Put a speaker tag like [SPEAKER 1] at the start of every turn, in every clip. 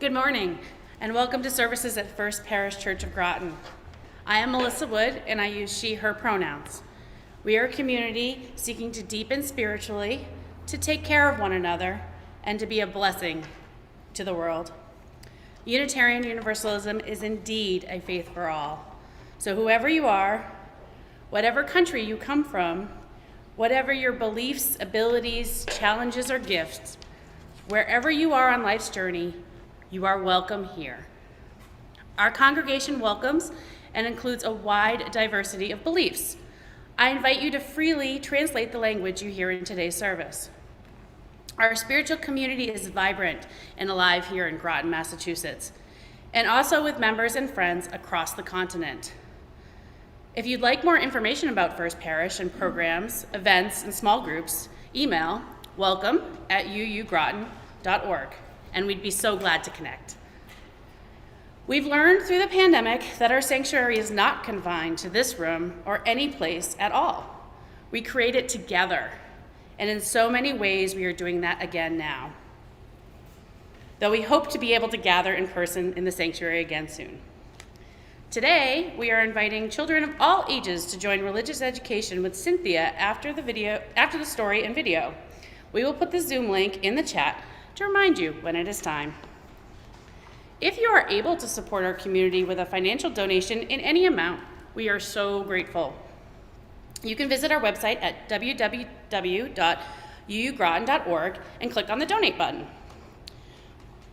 [SPEAKER 1] Good morning, and welcome to services at First Parish Church of Groton. I am Melissa Wood, and I use she, her pronouns. We are a community seeking to deepen spiritually, to take care of one another, and to be a blessing to the world. Unitarian Universalism is indeed a faith for all. So whoever you are, whatever country you come from, whatever your beliefs, abilities, challenges, or gifts, wherever you are on life's journey, you are welcome here. Our congregation welcomes and includes a wide diversity of beliefs. I invite you to freely translate the language you hear in today's service. Our spiritual community is vibrant and alive here in Groton, Massachusetts, and also with members and friends across the continent. If you'd like more information about First Parish and programs, events, and small groups, email welcome@uugroton.org, and we'd be so glad to connect. We've learned through the pandemic that our sanctuary is not confined to this room or any place at all. We create it together, and in so many ways we are doing that again now, though we hope to be able to gather in person in the sanctuary again soon. Today, we are inviting children of all ages to join religious education with Cynthia after the story and video. We will put the Zoom link in the chat to remind you when it is time. If you are able to support our community with a financial donation in any amount, we are so grateful. You can visit our website at www.uugroton.org and click on the donate button.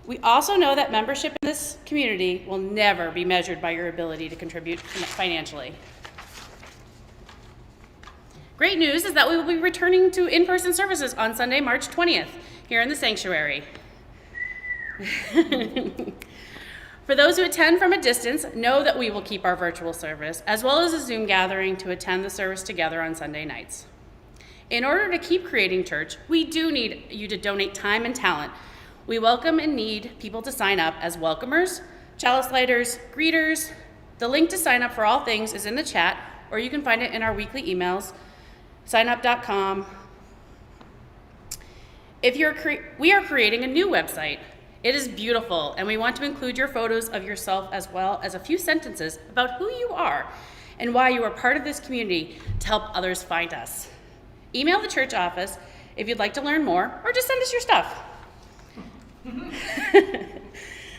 [SPEAKER 1] We also know that membership in this community will never be measured by your ability to contribute financially. Great news is that we will be returning to in-person services on Sunday, March 20th, here in the sanctuary. For those who attend from a distance, know that we will keep our virtual service, as well as a Zoom gathering to attend the service together on Sunday nights. In order to keep creating church, we do need you to donate time and talent. We welcome and need people to sign up as welcomers, chalice lighters, greeters. The link to sign up for all things is in the chat, or you can find it in our weekly emails, signup.com. We are creating a new website. It is beautiful, and we want to include your photos of yourself as well as a few sentences about who you are and why you are part of this community to help others find us. Email the church office if you'd like to learn more, or just send us your stuff.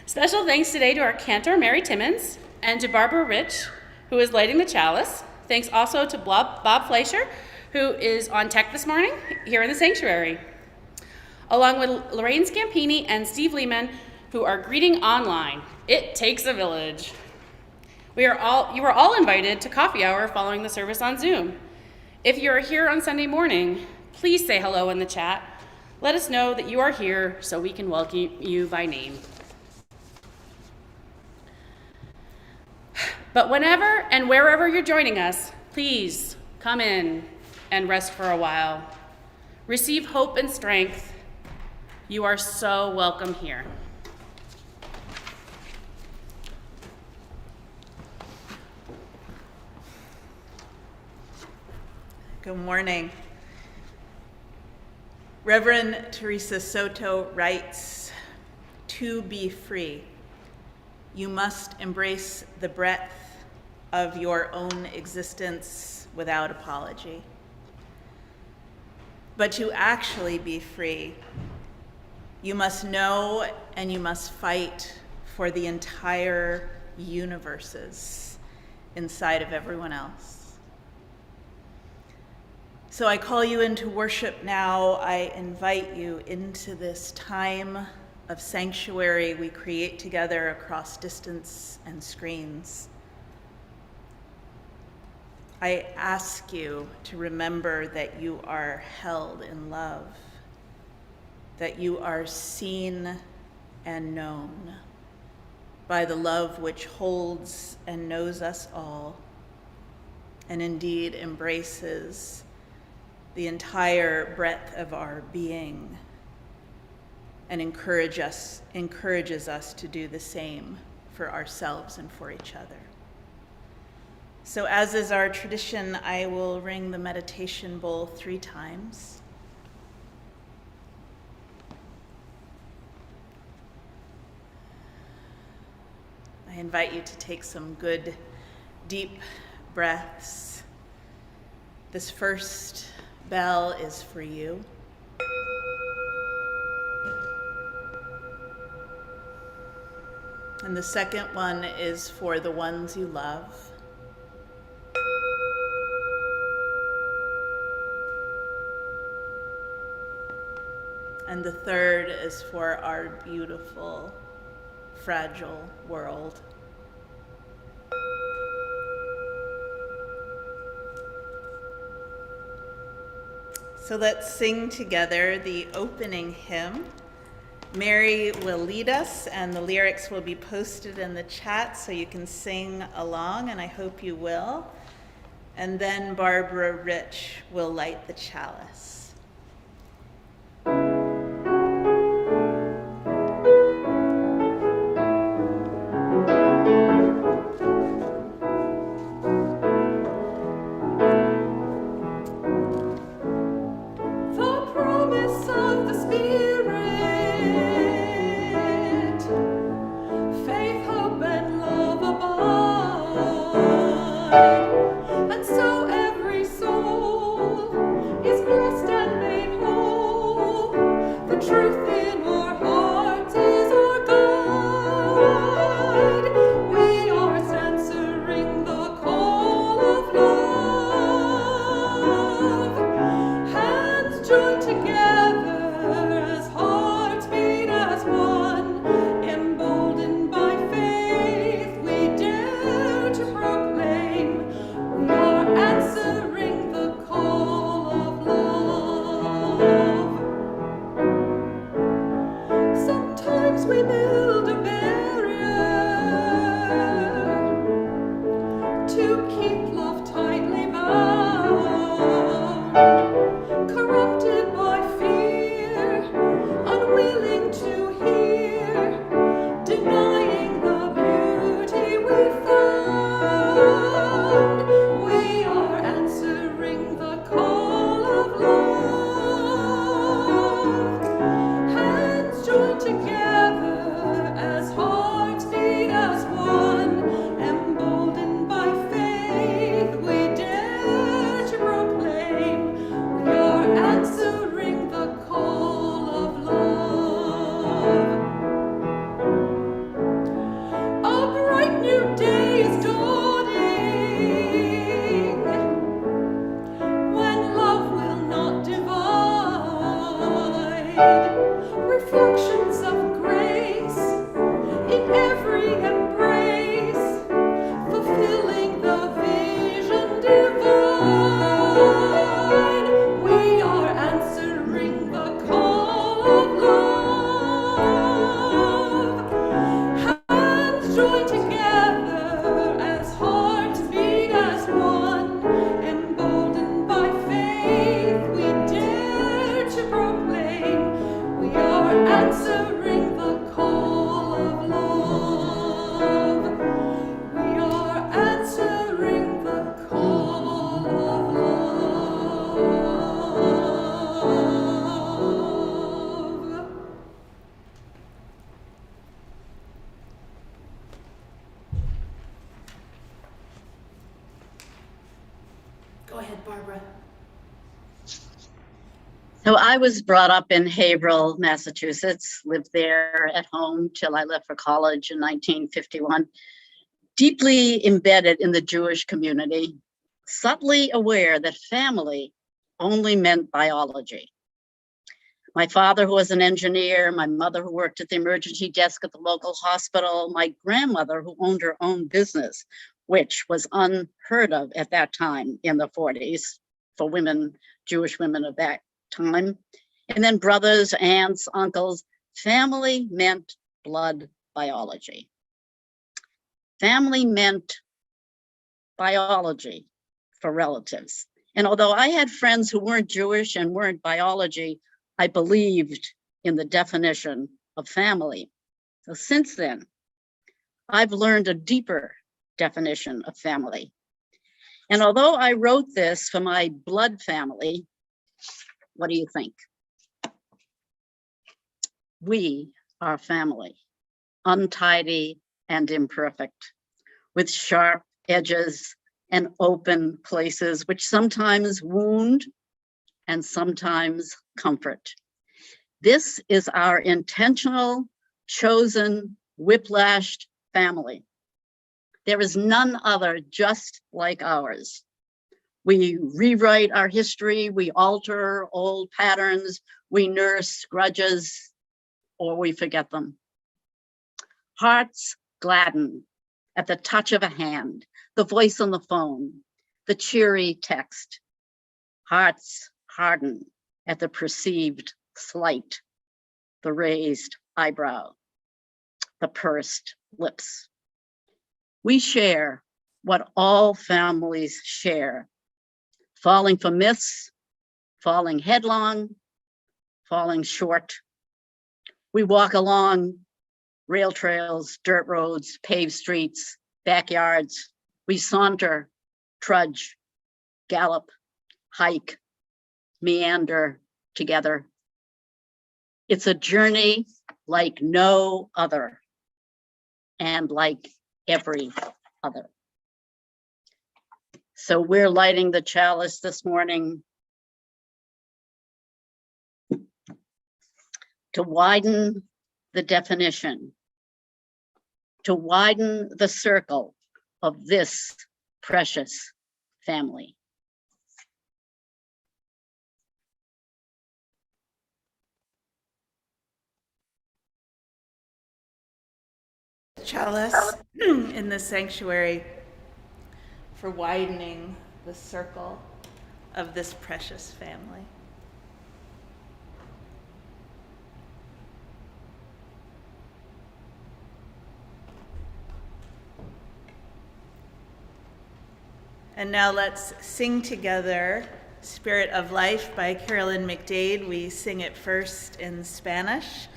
[SPEAKER 1] Special thanks today to our cantor, Mary Timmons, and to Barbara Rich, who is lighting the chalice. Thanks also to Bob Fleischer, who is on tech this morning here in the sanctuary, along with Lorraine Scampini and Steve Lehman, who are greeting online. It takes a village. You are all invited to coffee hour following the service on Zoom. If you are here on Sunday morning, please say hello in the chat. Let us know that you are here so we can welcome you by name. But whenever and wherever you're joining us, please come in and rest for a while. Receive hope and strength. You are so welcome here.
[SPEAKER 2] Good morning. Reverend Teresa Soto writes, "To be free, you must embrace the breadth of your own existence without apology. But to actually be free, you must know and you must fight for the entire universes inside of everyone else. So I call you into worship now. I invite you into this time of sanctuary we create together across distance and screens. I ask you to remember that you are held in love, that you are seen and known by the love which holds and knows us all, and indeed embraces the entire breadth of our being, and encourages us to do the same for ourselves and for each other. So as is our tradition, I will ring the meditation bowl 3 times. I invite you to take some good, deep breaths. This first bell is for you. And the second one is for the ones you love. And the third is for our beautiful, fragile world. So let's sing together the opening hymn. Mary will lead us, and the lyrics will be posted in the chat so you can sing along, and I hope you will. And then Barbara Rich will light the chalice.
[SPEAKER 3] So I was brought up in Haverhill, Massachusetts, lived there at home till I left for college in 1951, deeply embedded in the Jewish community, subtly aware that family only meant biology. My father, who was an engineer, my mother, who worked at the emergency desk at the local hospital, my grandmother, who owned her own business, which was unheard of at that time in the 40s for women, Jewish women of that time. And then brothers, aunts, uncles. Family meant blood biology. Family meant biology for relatives. And although I had friends who weren't Jewish and weren't biology, I believed in the definition of family. So since then, I've learned a deeper definition of family. And although I wrote this for my blood family, what do you think? We are family, untidy and imperfect, with sharp edges and open places which sometimes wound and sometimes comfort. This is our intentional, chosen, whiplashed family. There is none other just like ours. We rewrite our history, we alter old patterns, we nurse grudges, or we forget them. Hearts gladden at the touch of a hand, the voice on the phone, the cheery text. Hearts harden at the perceived slight, the raised eyebrow, the pursed lips. We share what all families share, falling for myths, falling headlong, falling short. We walk along rail trails, dirt roads, paved streets, backyards. We saunter, trudge, gallop, hike, meander together. It's a journey like no other, and like every other. So we're lighting the chalice this morning to widen the definition, to widen the circle of this precious family.
[SPEAKER 2] Chalice in the sanctuary for widening the circle of this precious family. And now let's sing together Spirit of Life by Carolyn McDade. We sing it first in Spanish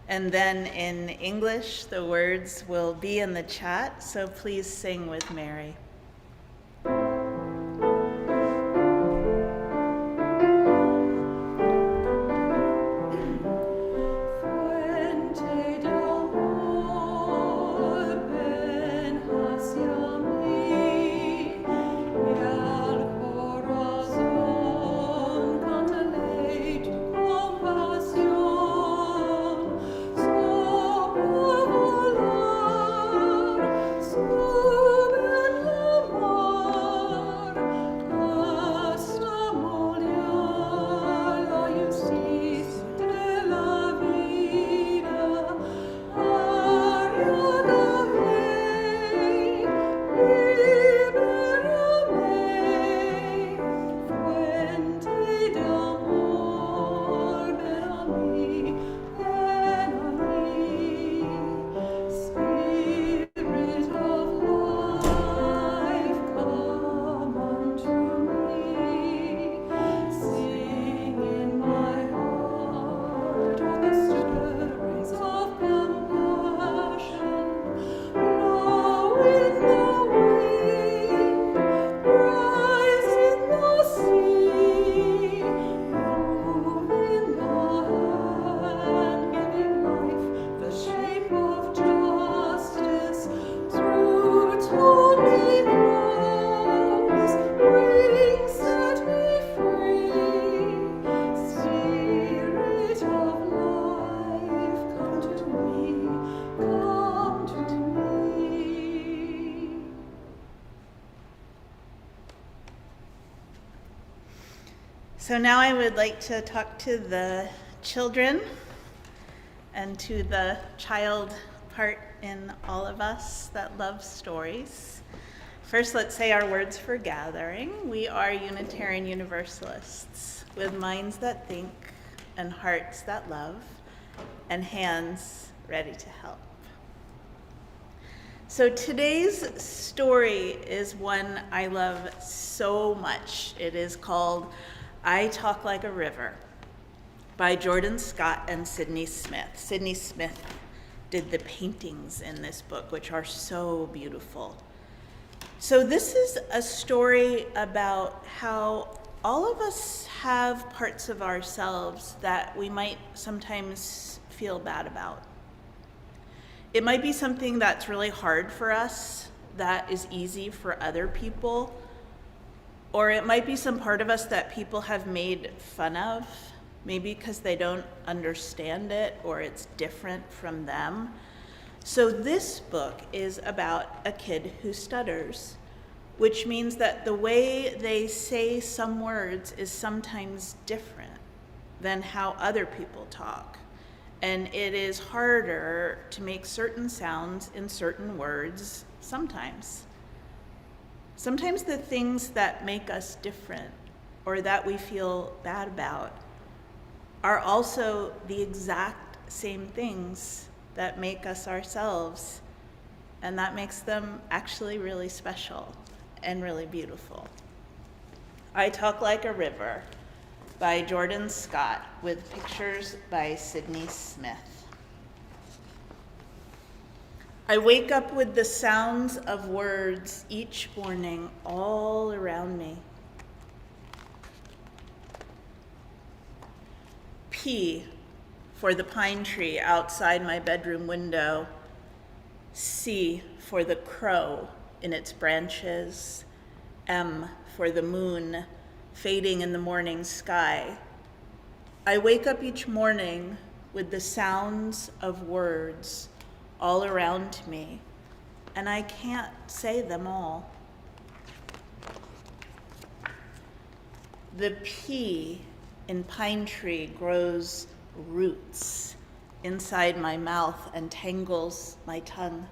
[SPEAKER 2] and then in English. The words will be in the chat, so please sing with Mary. So now I would like to talk to the children and to the child part in all of us that love stories. First, let's say our words for gathering. We are Unitarian Universalists with minds that think and hearts that love and hands ready to help. So today's story is one I love so much. It is called I Talk Like a River by Jordan Scott and Sydney Smith. Sydney Smith did the paintings in this book, which are so beautiful. So this is a story about how all of us have parts of ourselves that we might sometimes feel bad about. It might be something that's really hard for us, that is easy for other people, or it might be some part of us that people have made fun of, maybe because they don't understand it or it's different from them. So this book is about a kid who stutters, which means that the way they say some words is sometimes different than how other people talk. And it is harder to make certain sounds in certain words sometimes. Sometimes the things that make us different or that we feel bad about are also the exact same things that make us ourselves, and that makes them actually really special and really beautiful. I Talk Like a River by Jordan Scott, with pictures by Sydney Smith. I wake up with the sounds of words each morning all around me. P for the pine tree outside my bedroom window. C for the crow in its branches. M for the moon fading in the morning sky. I wake up each morning with the sounds of words all around me, and I can't say them all. The P in pine tree grows roots inside my mouth and tangles my tongue.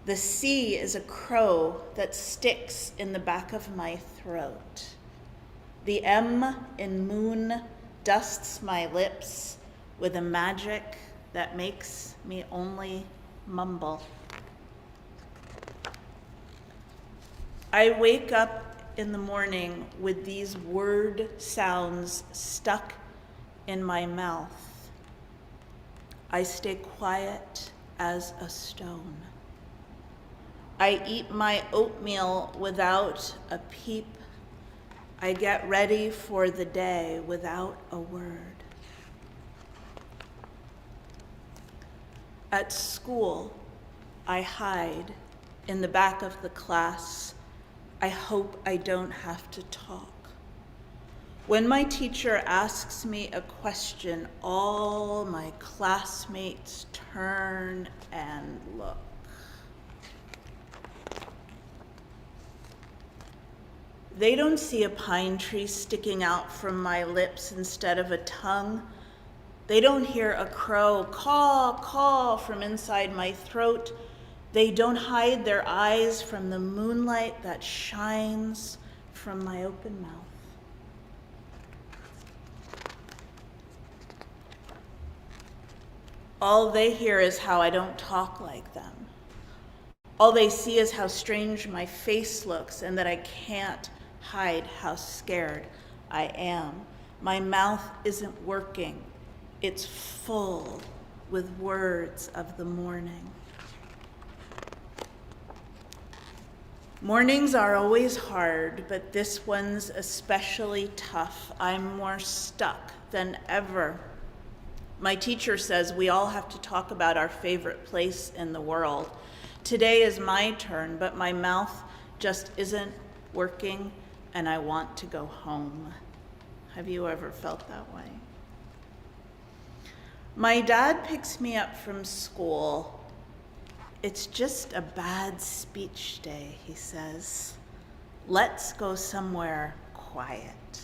[SPEAKER 2] The C is a crow that sticks in the back of my throat. The M in moon dusts my lips with a magic that makes me only mumble. I wake up in the morning with these word sounds stuck in my mouth. I stay quiet as a stone. I eat my oatmeal without a peep. I get ready for the day without a word. At school, I hide in the back of the class. I hope I don't have to talk. When my teacher asks me a question, all my classmates turn and look. They don't see a pine tree sticking out from my lips instead of a tongue. They don't hear a crow caw, caw from inside my throat. They don't hide their eyes from the moonlight that shines from my open mouth. All they hear is how I don't talk like them. All they see is how strange my face looks and that I can't hide how scared I am. My mouth isn't working. It's full with words of the morning. Mornings are always hard, but this one's especially tough. I'm more stuck than ever. My teacher says we all have to talk about our favorite place in the world. Today is my turn, but my mouth just isn't working, and I want to go home. Have you ever felt that way? My dad picks me up from school. It's just a bad speech day, he says. Let's go somewhere quiet.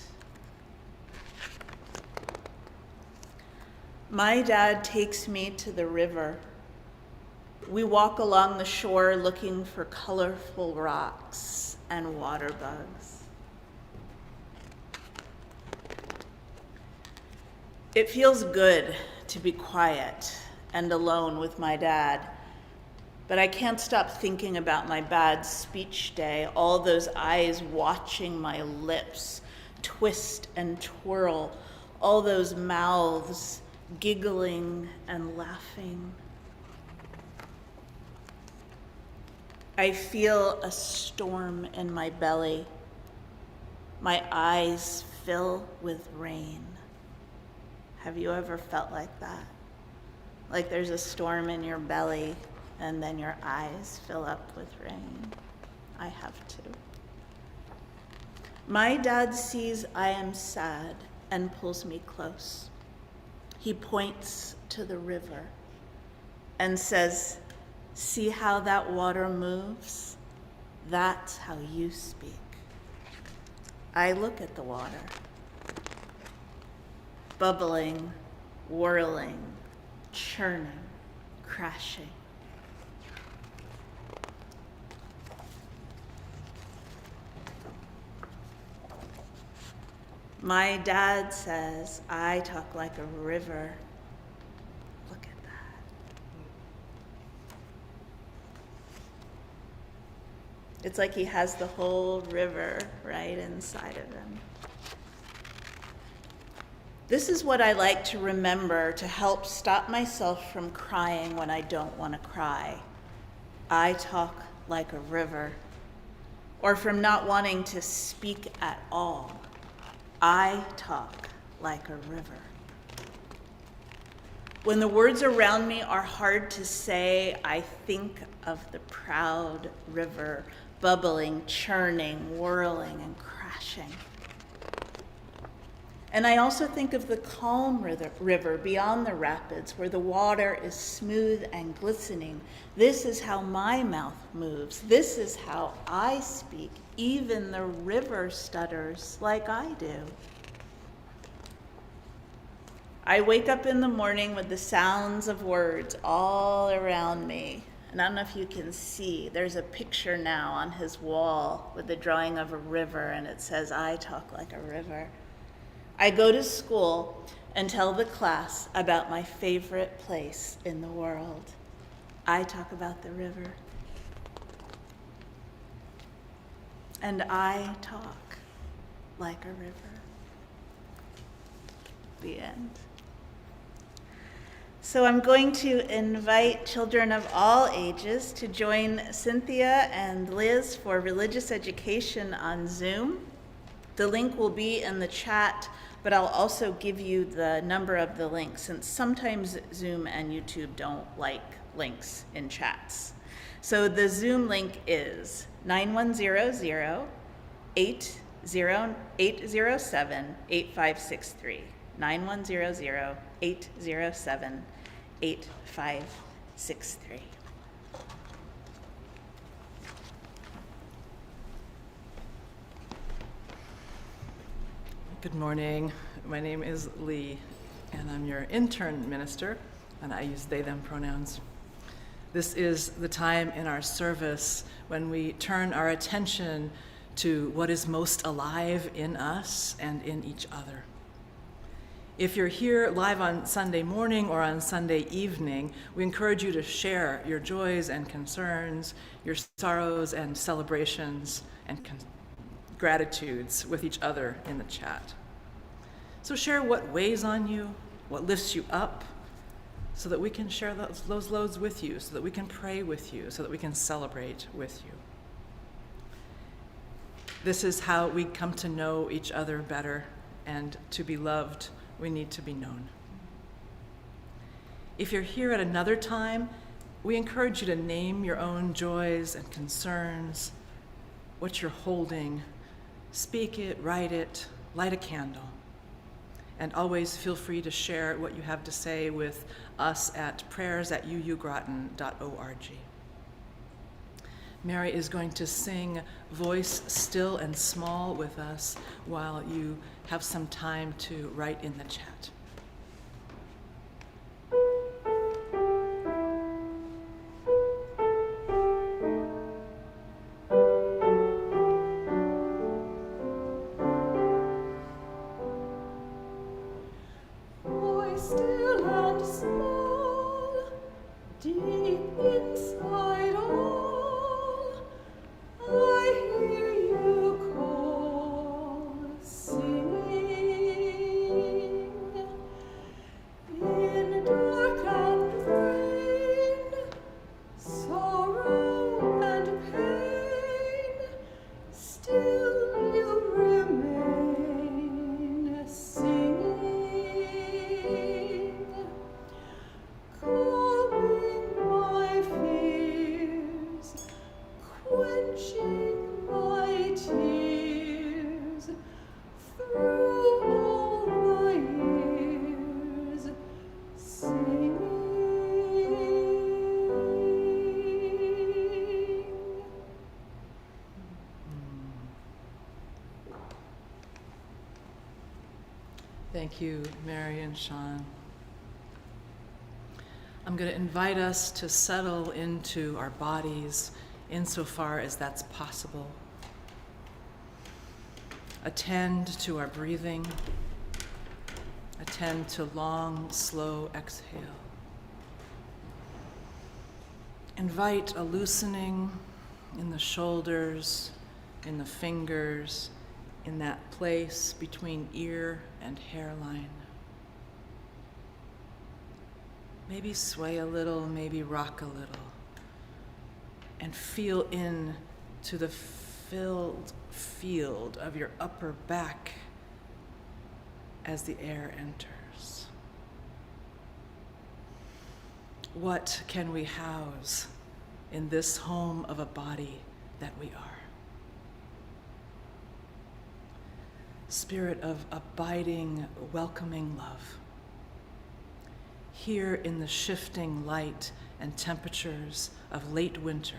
[SPEAKER 2] My dad takes me to the river. We walk along the shore looking for colorful rocks and water bugs. It feels good to be quiet and alone with my dad, but I can't stop thinking about my bad speech day, all those eyes watching my lips twist and twirl, all those mouths giggling and laughing. I feel a storm in my belly. My eyes fill with rain. Have you ever felt like that? like there's a storm in your belly and then your eyes fill up with rain. I have too. My dad sees I am sad and pulls me close. He points to the river and says, "See how that water moves? That's how you speak." I look at the water, bubbling, whirling, churning, crashing. My dad says I talk like a river. Look at that. It's like he has the whole river right inside of him. This is what I like to remember to help stop myself from crying when I don't want to cry. I talk like a river. Or from not wanting to speak at all. I talk like a river. When the words around me are hard to say, I think of the proud river, bubbling, churning, whirling, and crashing. And I also think of the calm river beyond the rapids, where the water is smooth and glistening. This is how my mouth moves. This is how I speak. Even the river stutters like I do. I wake up in the morning with the sounds of words all around me. And I don't know if you can see, there's a picture now on his wall with the drawing of a river, and it says, I talk like a river. I go to school and tell the class about my favorite place in the world. I talk about the river. And I talk like a river. The end. So I'm going to invite children of all ages to join Cynthia and Liz for religious education on Zoom. The link will be in the chat, but I'll also give you the number of the link, since sometimes Zoom and YouTube don't like links in chats. So the Zoom link is 9100-807-8563. 9100-807-8563.
[SPEAKER 4] Good morning. My name is Lee, and I'm your intern minister, and I use they, them pronouns. This is the time in our service when we turn our attention to what is most alive in us and in each other. If you're here live on Sunday morning or on Sunday evening, we encourage you to share your joys and concerns, your sorrows and celebrations and gratitudes with each other in the chat. So share what weighs on you, what lifts you up, so that we can share those loads with you, so that we can pray with you, so that we can celebrate with you. This is how we come to know each other better, and to be loved, we need to be known. If you're here at another time, we encourage you to name your own joys and concerns, what you're holding. Speak it, write it, light a candle. And always feel free to share what you have to say with us at prayers@uugroton.org. Mary is going to sing Voice Still and Small with us while you have some time to write in the chat.
[SPEAKER 5] Singing,
[SPEAKER 4] Thank you, Mary and Sean. I'm going to invite us to settle into our bodies insofar as that's possible. Attend to our breathing. Attend to long, slow exhale. Invite a loosening in the shoulders, in the fingers, in that place between ear and hairline. Maybe sway a little, maybe rock a little, and feel in to the filled field of your upper back as the air enters. What can we house in this home of a body that we are? Spirit of abiding, welcoming love. Here in the shifting light and temperatures of late winter.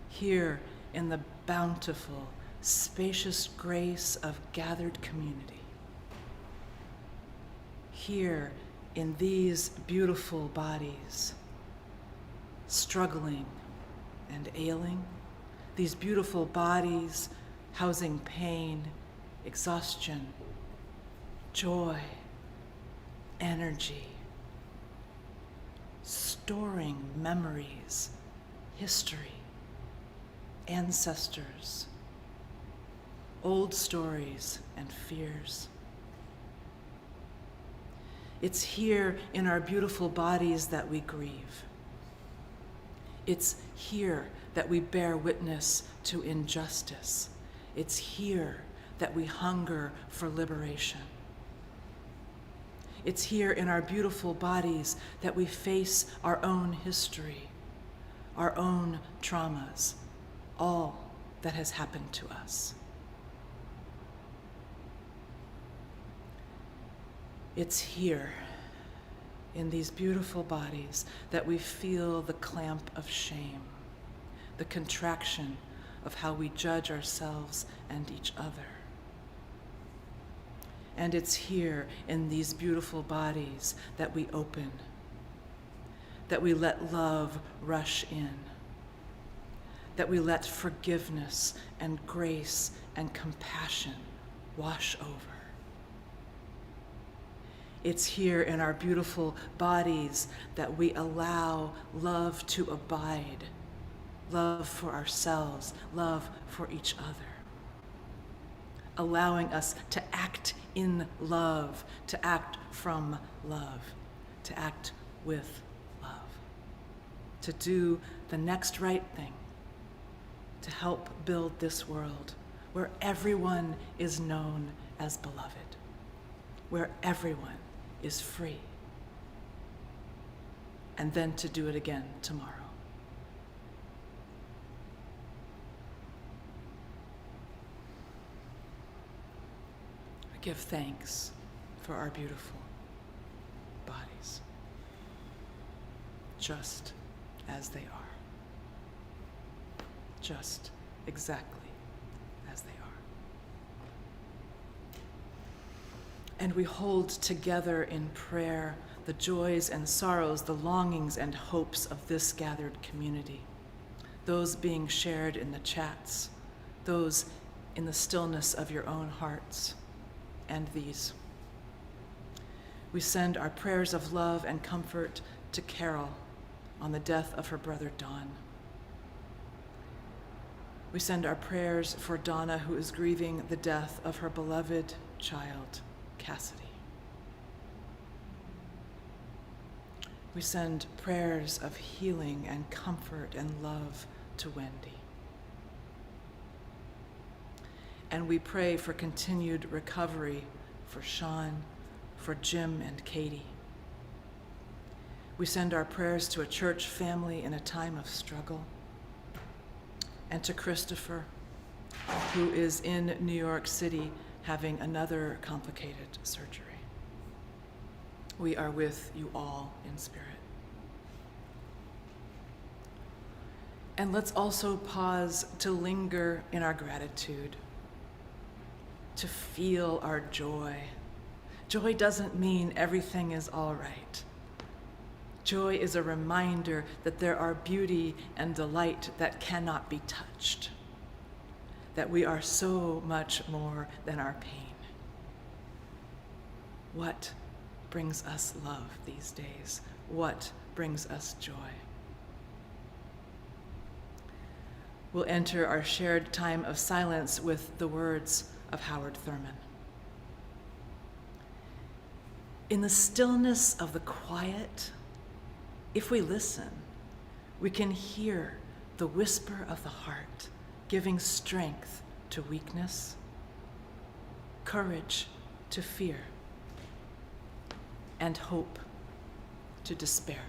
[SPEAKER 4] Here in the bountiful, spacious grace of gathered community. Here in these beautiful bodies, struggling and ailing, these beautiful bodies housing pain, exhaustion, joy, energy, storing memories, history, ancestors, old stories and fears. It's here in our beautiful bodies that we grieve. It's here that we bear witness to injustice. It's here that we hunger for liberation. It's here in our beautiful bodies that we face our own history, our own traumas, all that has happened to us. It's here in these beautiful bodies that we feel the clamp of shame, the contraction of how we judge ourselves and each other. And it's here in these beautiful bodies that we open, that we let love rush in, that we let forgiveness and grace and compassion wash over. It's here in our beautiful bodies that we allow love to abide, love for ourselves, love for each other, allowing us to act in love, to act from love, to act with love, to do the next right thing, to help build this world where everyone is known as beloved, where everyone is free, and then to do it again tomorrow. I give thanks for our beautiful bodies, just as they are, just exactly as they are. And we hold together in prayer the joys and sorrows, the longings and hopes of this gathered community, those being shared in the chats, those in the stillness of your own hearts, and these. We send our prayers of love and comfort to Carol on the death of her brother Don. We send our prayers for Donna, who is grieving the death of her beloved child, Cassidy. We send prayers of healing and comfort and love to Wendy. And we pray for continued recovery for Sean, for Jim and Katie. We send our prayers to a church family in a time of struggle, and to Christopher, who is in New York City having another complicated surgery. We are with you all in spirit. And let's also pause to linger in our gratitude. to feel our joy. Joy doesn't mean everything is all right. Joy is a reminder that there are beauty and delight that cannot be touched, that we are so much more than our pain. What brings us love these days? What brings us joy? We'll enter our shared time of silence with the words of Howard Thurman. In the stillness of the quiet, if we listen, we can hear the whisper of the heart, giving strength to weakness, courage to fear, and hope to despair.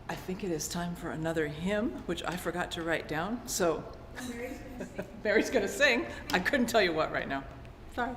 [SPEAKER 4] I think it is time for another hymn, which I forgot to write down. So Mary's going to sing. I couldn't tell you what right now. Sorry.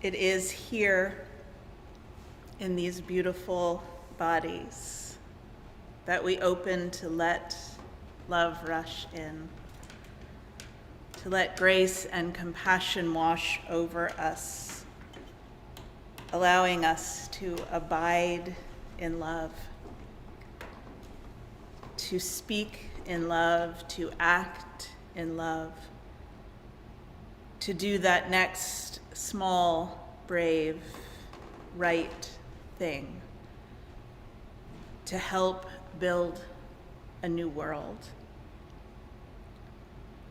[SPEAKER 2] It is here in these beautiful bodies that we open to let love rush in, to let grace and compassion wash over us, allowing us to abide in love, to speak in love, to act in love, to do that next small, brave, right thing, to help build a new world.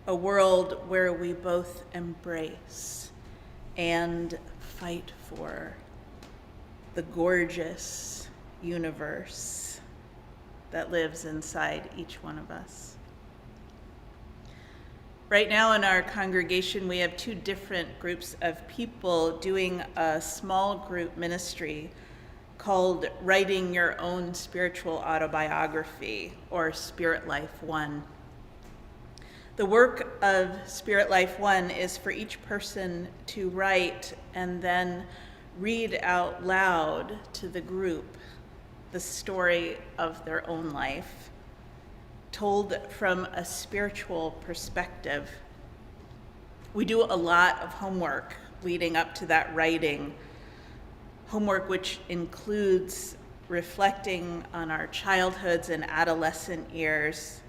[SPEAKER 2] A world where we both embrace and fight for the gorgeous universe that lives inside each one of us. Right now in our congregation, we have two different groups of people doing a small group ministry called Writing Your Own Spiritual Autobiography, or Spirit Life 1. The work of Spirit Life 1 is for each person to write and then read out loud to the group the story of their own life, told from a spiritual perspective. We do a lot of homework leading up to that writing, homework which includes reflecting on our childhoods and adolescent years,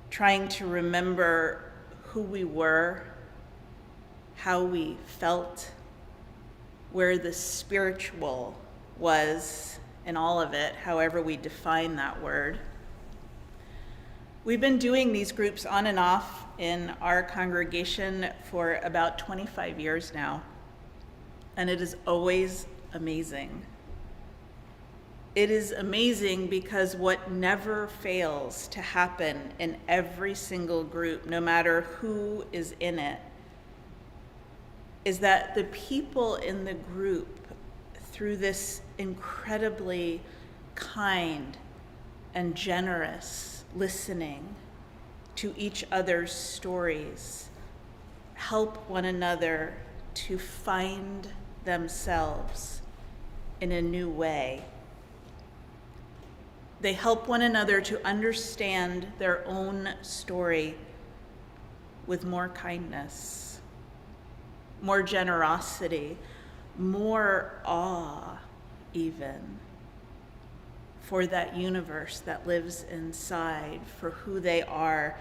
[SPEAKER 2] trying to remember who we were, how we felt, where the spiritual was in all of it, however we define that word. We've been doing these groups on and off in our congregation for about 25 years now, and it is always amazing. It is amazing because what never fails to happen in every single group, no matter who is in it, is that the people in the group, through this incredibly kind and generous listening to each other's stories, help one another to find themselves in a new way. They help one another to understand their own story with more kindness, more generosity, more awe even, for that universe that lives inside, for who they are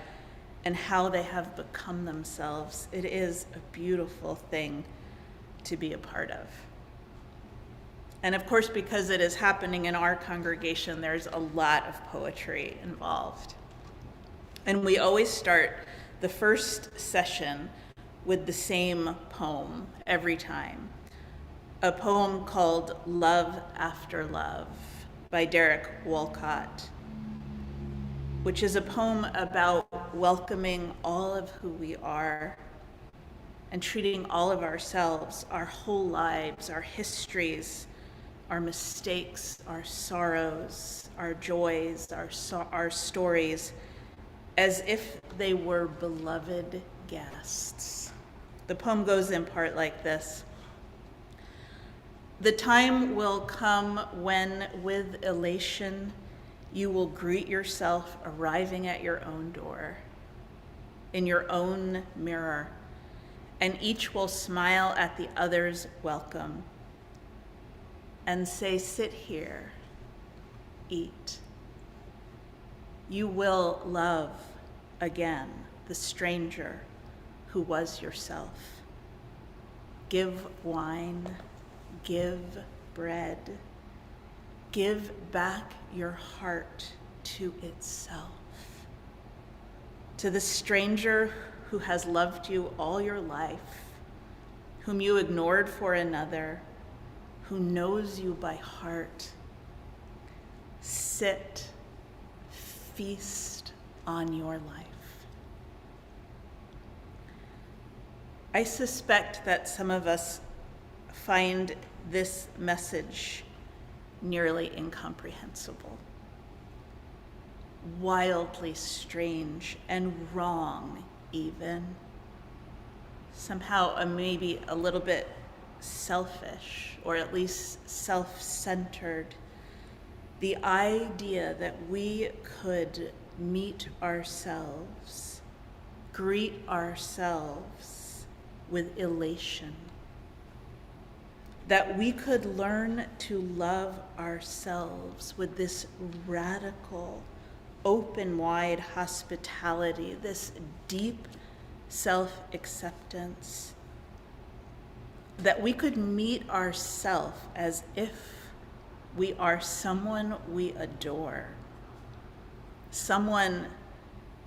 [SPEAKER 2] and how they have become themselves. It is a beautiful thing to be a part of. And of course, because it is happening in our congregation, there's a lot of poetry involved. And we always start the first session with the same poem every time. A poem called Love After Love by Derek Walcott, which is a poem about welcoming all of who we are and treating all of ourselves, our whole lives, our histories, our mistakes, our sorrows, our joys, our stories, as if they were beloved guests. The poem goes in part like this. The time will come when, with elation, you will greet yourself arriving at your own door, in your own mirror, and each will smile at the other's welcome and say, sit here, eat. You will love again the stranger who was yourself. Give wine, give bread, give back your heart to itself. To the stranger who has loved you all your life, whom you ignored for another, who knows you by heart, sit, feast on your life. I suspect that some of us find this message nearly incomprehensible, wildly strange and wrong even, somehow maybe a little bit selfish, or at least self-centered. The idea that we could meet ourselves, greet ourselves with elation, that we could learn to love ourselves with this radical, open-wide hospitality, this deep self-acceptance, that we could meet ourselves as if we are someone we adore, someone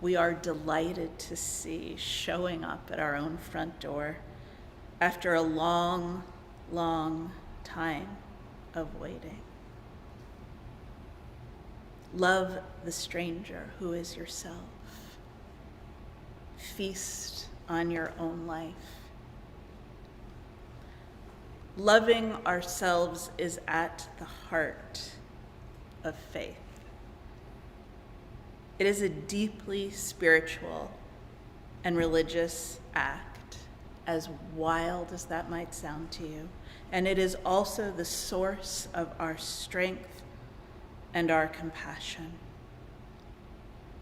[SPEAKER 2] we are delighted to see showing up at our own front door after a long, long time of waiting. Love the stranger who is yourself. Feast on your own life. Loving ourselves is at the heart of faith. It is a deeply spiritual and religious act, as wild as that might sound to you. And it is also the source of our strength and our compassion.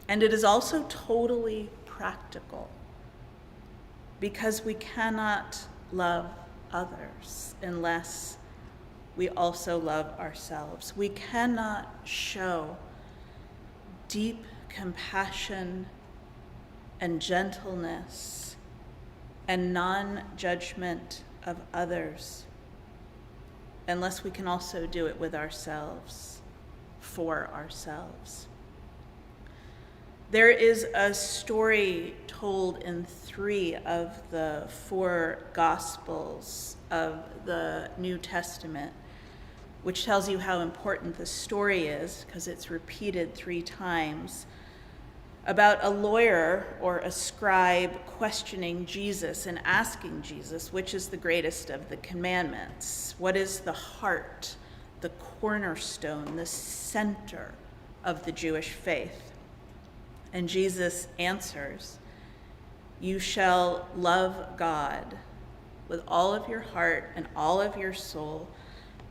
[SPEAKER 2] And it is also totally practical, because we cannot love others unless we also love ourselves. We cannot show deep compassion and gentleness and non-judgment of others unless we can also do it with ourselves, for ourselves. There is a story told in 3 of the 4 Gospels of the New Testament, which tells you how important the story is, because it's repeated 3 times, about a lawyer or a scribe questioning Jesus and asking Jesus, which is the greatest of the commandments? What is the heart, the cornerstone, the center of the Jewish faith? And Jesus answers, "You shall love God with all of your heart and all of your soul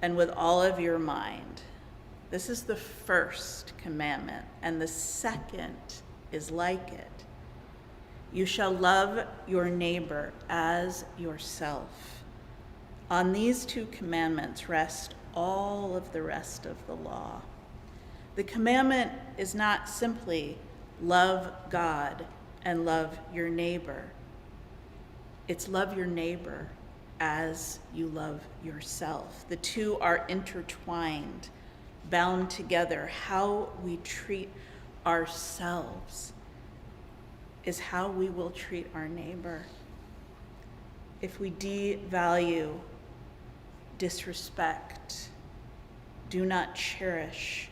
[SPEAKER 2] and with all of your mind." This is the first commandment, and the second is like it. You shall love your neighbor as yourself. On these 2 commandments rest all of the rest of the law. The commandment is not simply love God and love your neighbor. It's love your neighbor as you love yourself. The 2 are intertwined, bound together. How we treat ourselves is how we will treat our neighbor. If we devalue, disrespect, do not cherish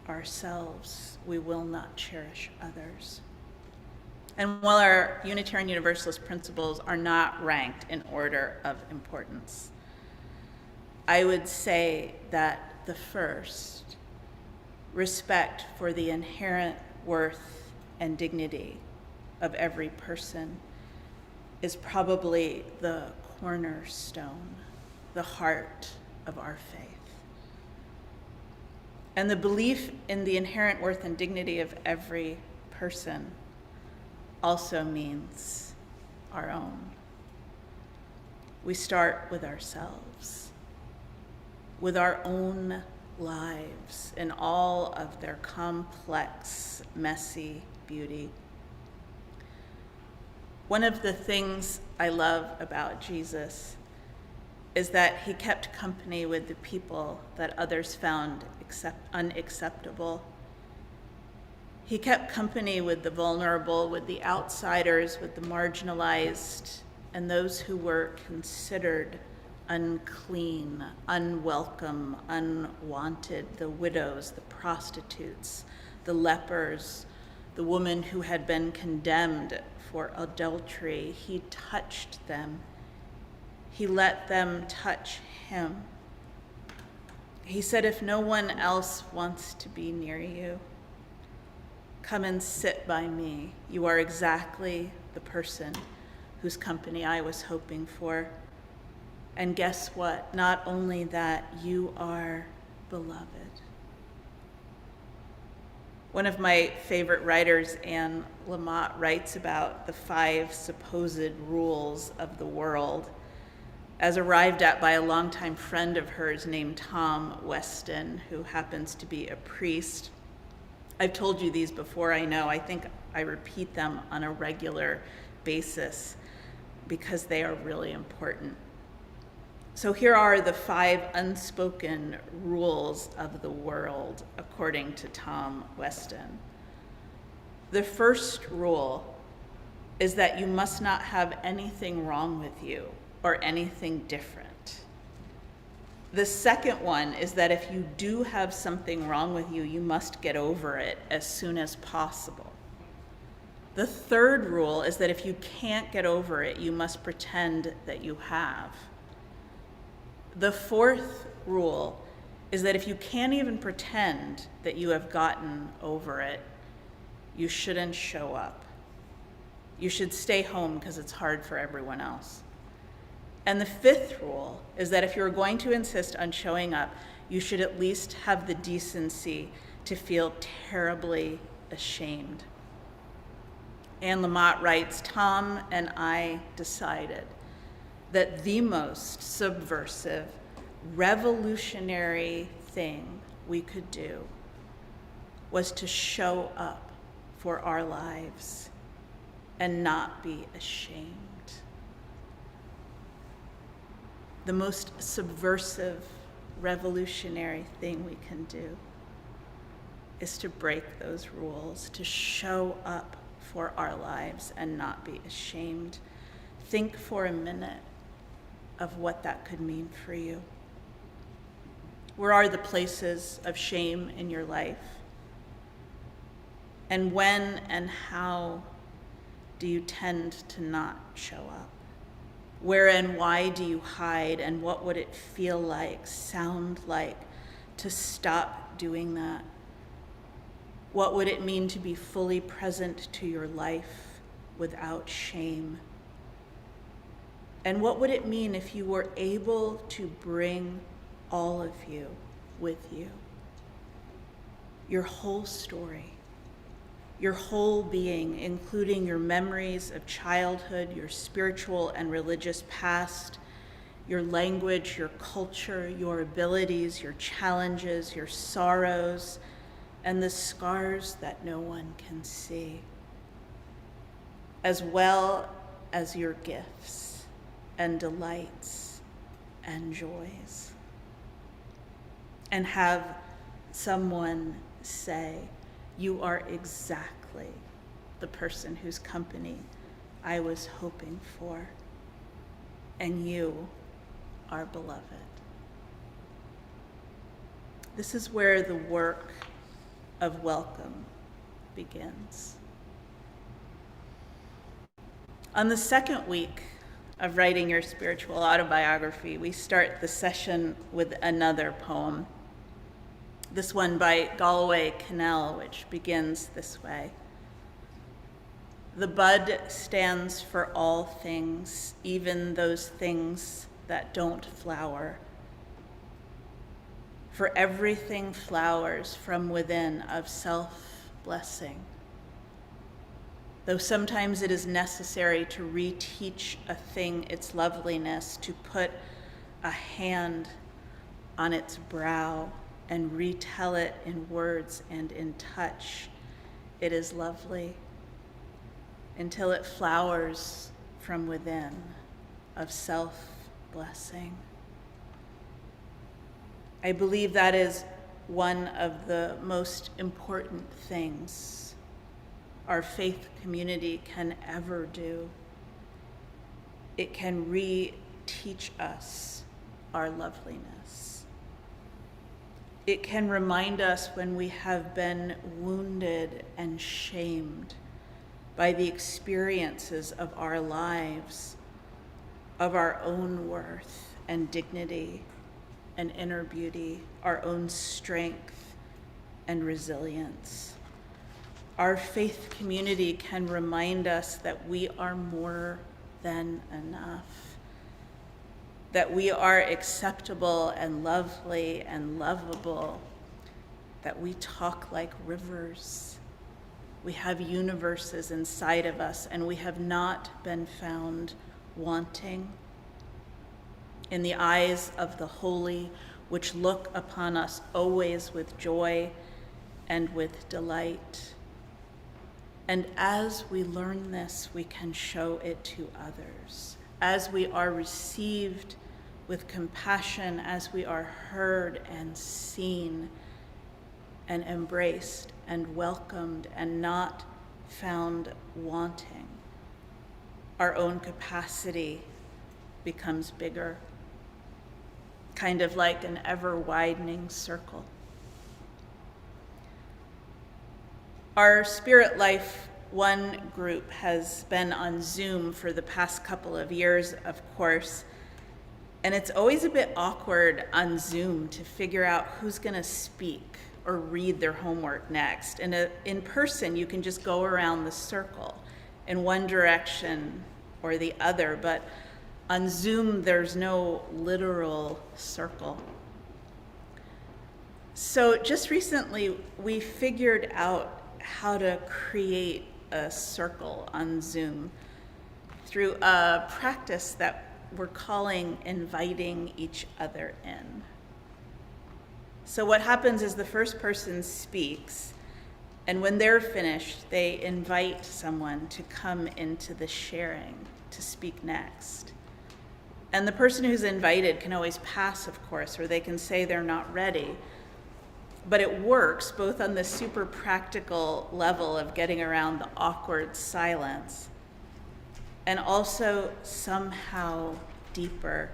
[SPEAKER 2] ourselves, we will not cherish others. And while our Unitarian Universalist principles are not ranked in order of importance, I would say that the first, respect for the inherent worth and dignity of every person, is probably the cornerstone, the heart of our faith. And the belief in the inherent worth and dignity of every person also means our own. We start with ourselves, with our own lives in all of their complex, messy beauty. One of the things I love about Jesus is that he kept company with the people that others found unacceptable. He kept company with the vulnerable, with the outsiders, with the marginalized, and those who were considered unclean, unwelcome, unwanted, the widows, the prostitutes, the lepers, the woman who had been condemned for adultery. He touched them. He let them touch him. He said, "If no one else wants to be near you, come and sit by me. You are exactly the person whose company I was hoping for. And guess what? Not only that, you are beloved." One of my favorite writers, Anne Lamott, writes about the 5 supposed rules of the world, as arrived at by a longtime friend of hers named Tom Weston, who happens to be a priest. I've told you these before, I know. I think I repeat them on a regular basis because they are really important. So here are the 5 unspoken rules of the world, according to Tom Weston. The first rule is that you must not have anything wrong with you or anything different. The second one is that if you do have something wrong with you, you must get over it as soon as possible. The third rule is that if you can't get over it, you must pretend that you have. The fourth rule is that if you can't even pretend that you have gotten over it, you shouldn't show up. You should stay home because it's hard for everyone else. And the fifth rule is that if you're going to insist on showing up, you should at least have the decency to feel terribly ashamed. Anne Lamott writes, Tom and I decided that the most subversive, revolutionary thing we could do was to show up for our lives and not be ashamed. The most subversive, revolutionary thing we can do is to break those rules, to show up for our lives and not be ashamed. Think for a minute of what that could mean for you. Where are the places of shame in your life? And when and how do you tend to not show up? Where and why do you hide, and what would it feel like, sound like, to stop doing that? What would it mean to be fully present to your life without shame? And what would it mean if you were able to bring all of you with you? Your whole story, your whole being, including your memories of childhood, your spiritual and religious past, your language, your culture, your abilities, your challenges, your sorrows, and the scars that no one can see, as well as your gifts and delights and joys. And have someone say, you are exactly the person whose company I was hoping for, and you are beloved. This is where the work of welcome begins. On the second week of writing your spiritual autobiography, we start the session with another poem. This one by Galway Cannell, which begins this way. The bud stands for all things, even those things that don't flower. For everything flowers from within of self-blessing. Though sometimes it is necessary to reteach a thing its loveliness, to put a hand on its brow and retell it in words and in touch, it is lovely until it flowers from within of self-blessing. I believe that is one of the most important things our faith community can ever do. It can re-teach us our loveliness. It can remind us when we have been wounded and shamed by the experiences of our lives, of our own worth and dignity and inner beauty, our own strength and resilience. Our faith community can remind us that we are more than enough, that we are acceptable and lovely and lovable, that we talk like rivers. We have universes inside of us, and we have not been found wanting. In the eyes of the holy, which look upon us always with joy and with delight. And as we learn this, we can show it to others. As we are received with compassion, as we are heard and seen and embraced and welcomed and not found wanting, our own capacity becomes bigger, kind of like an ever-widening circle. Our Spirit Life 1 group has been on Zoom for the past couple of years, of course, and it's always a bit awkward on Zoom to figure out who's going to speak or read their homework next. And in person, you can just go around the circle in one direction or the other, but on Zoom, there's no literal circle. So just recently, we figured out how to create a circle on Zoom through a practice that we're calling inviting each other in. So what happens is the first person speaks, and when they're finished, they invite someone to come into the sharing, to speak next. And the person who's invited can always pass, of course, or they can say they're not ready. But it works both on the super practical level of getting around the awkward silence and also somehow deeper.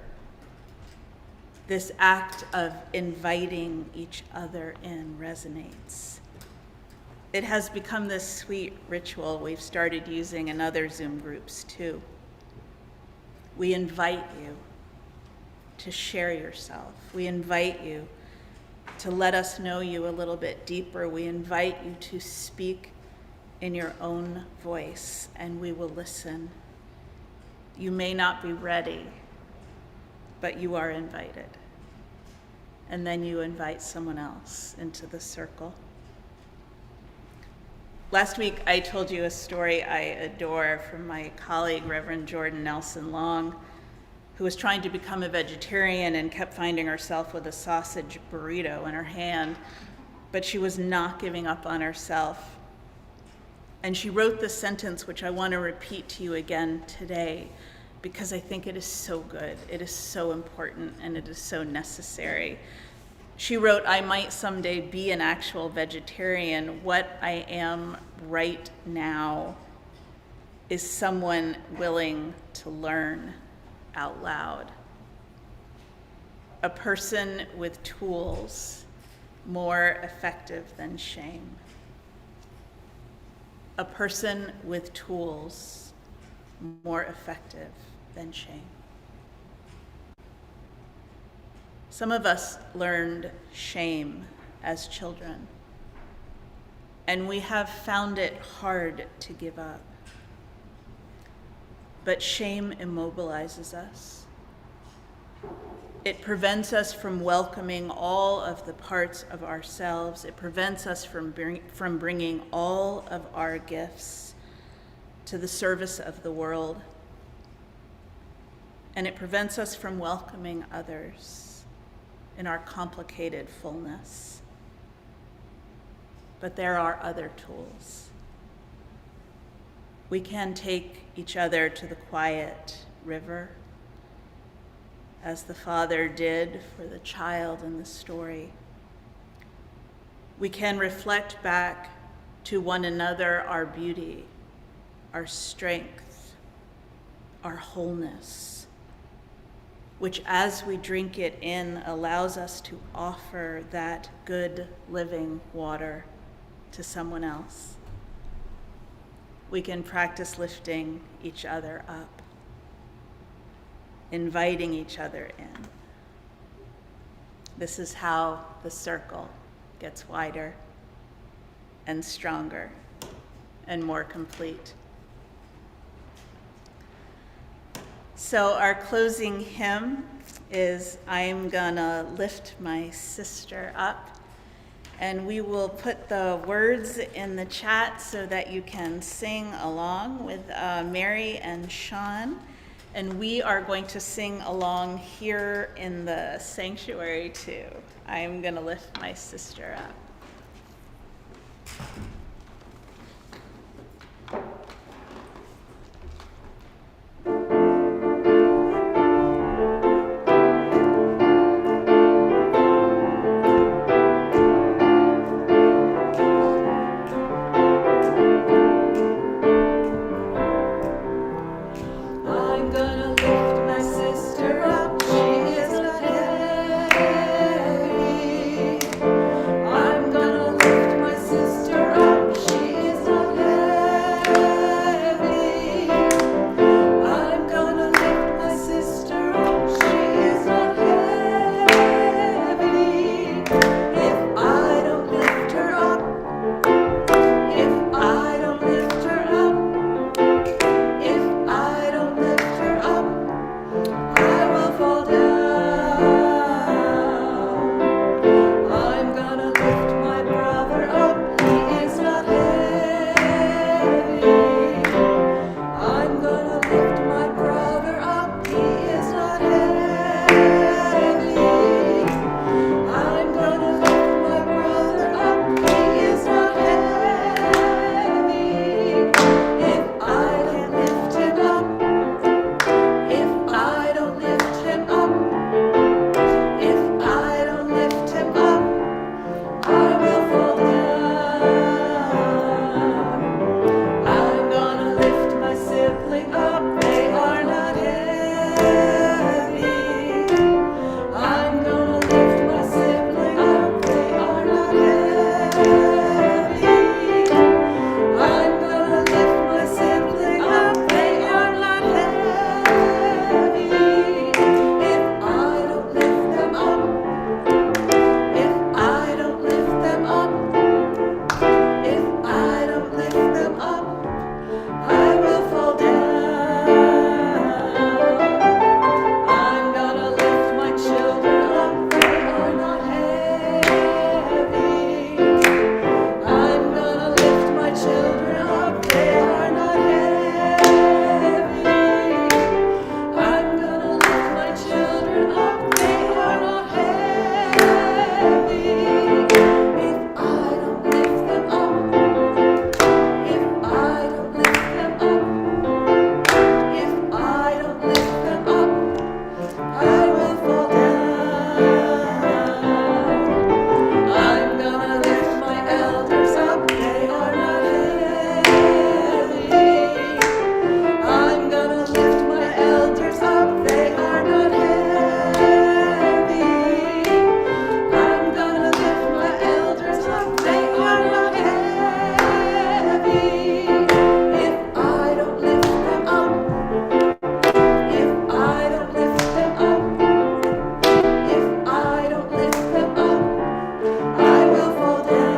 [SPEAKER 2] This act of inviting each other in resonates. It has become this sweet ritual we've started using in other Zoom groups too. We invite you to share yourself. We invite you to let us know you a little bit deeper. We invite you to speak in your own voice, and we will listen. You may not be ready, but you are invited. And then you invite someone else into the circle. Last week, I told you a story I adore from my colleague, Reverend Jordan Nelson Long, who was trying to become a vegetarian and kept finding herself with a sausage burrito in her hand, but she was not giving up on herself. And she wrote this sentence, which I want to repeat to you again today, because I think it is so good, it is so important, and it is so necessary. She wrote, "I might someday be an actual vegetarian. What I am right now is someone willing to learn out loud. A person with tools more effective than shame. A person with tools more effective than shame." Some of us learned shame as children, and we have found it hard to give up. But shame immobilizes us. It prevents us from welcoming all of the parts of ourselves. It prevents us from bringing all of our gifts to the service of the world. And it prevents us from welcoming others in our complicated fullness. But there are other tools. We can take each other to the quiet river, as the father did for the child in the story. We can reflect back to one another our beauty, our strength, our wholeness, which as we drink it in allows us to offer that good living water to someone else. We can practice lifting each other up, inviting each other in. This is how the circle gets wider and stronger and more complete. So our closing hymn is "I'm Gonna Lift My Sister Up." And we will put the words in the chat so that you can sing along with Mary and Sean. And we are going to sing along here in the sanctuary too. I'm gonna lift my sister up. If I don't lift them up, if I don't lift them up, if I don't lift them up, I will fall down.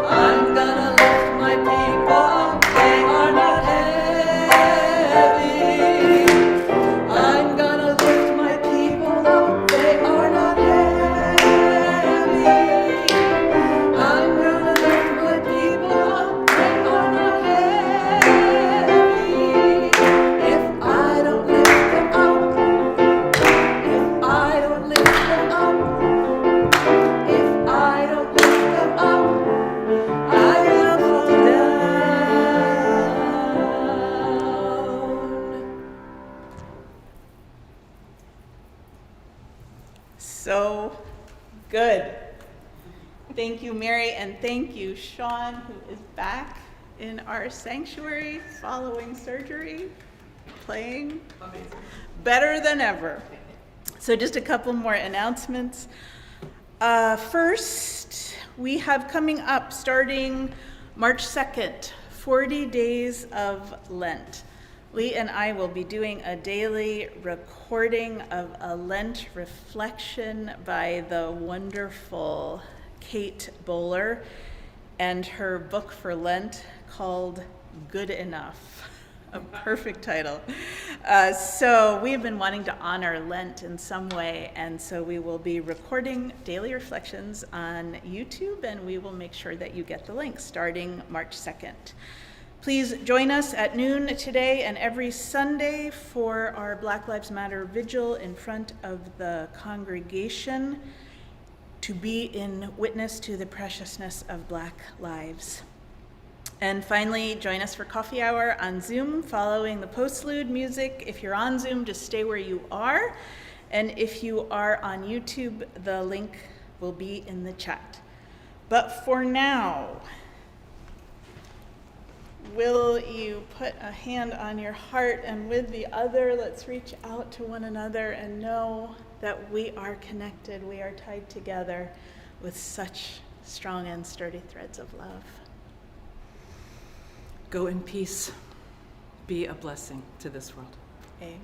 [SPEAKER 2] I'm gonna lift my people up, they are not heavy. I'm gonna lift my people up, they are not heavy. I'm gonna lift my people up, they are not heavy. If I don't lift them up, if I don't lift them up, if I don't lift them up, I will fall down. So good. Thank you, Mary, and thank you, Sean, who is back in our sanctuary following surgery, playing better than ever. So just a couple more announcements. First, we have coming up starting March 2nd, 40 days of Lent. Lee and I will be doing a daily recording of a Lent reflection by the wonderful Kate Bowler and her book for Lent called Good Enough, a perfect title. So we have been wanting to honor Lent in some way, and so we will be recording daily reflections on YouTube, and we will make sure that you get the link starting March 2nd. Please join us at noon today and every Sunday for our Black Lives Matter Vigil in front of the congregation to be in witness to the preciousness of Black lives. And finally, join us for coffee hour on Zoom following the postlude music. If you're on Zoom, just stay where you are. And if you are on YouTube, the link will be in the chat. But for now, will you put a hand on your heart, and with the other, let's reach out to one another and know that we are connected, we are tied together with such strong and sturdy threads of love.
[SPEAKER 4] Go in peace. Be a blessing to this world.
[SPEAKER 2] Amen.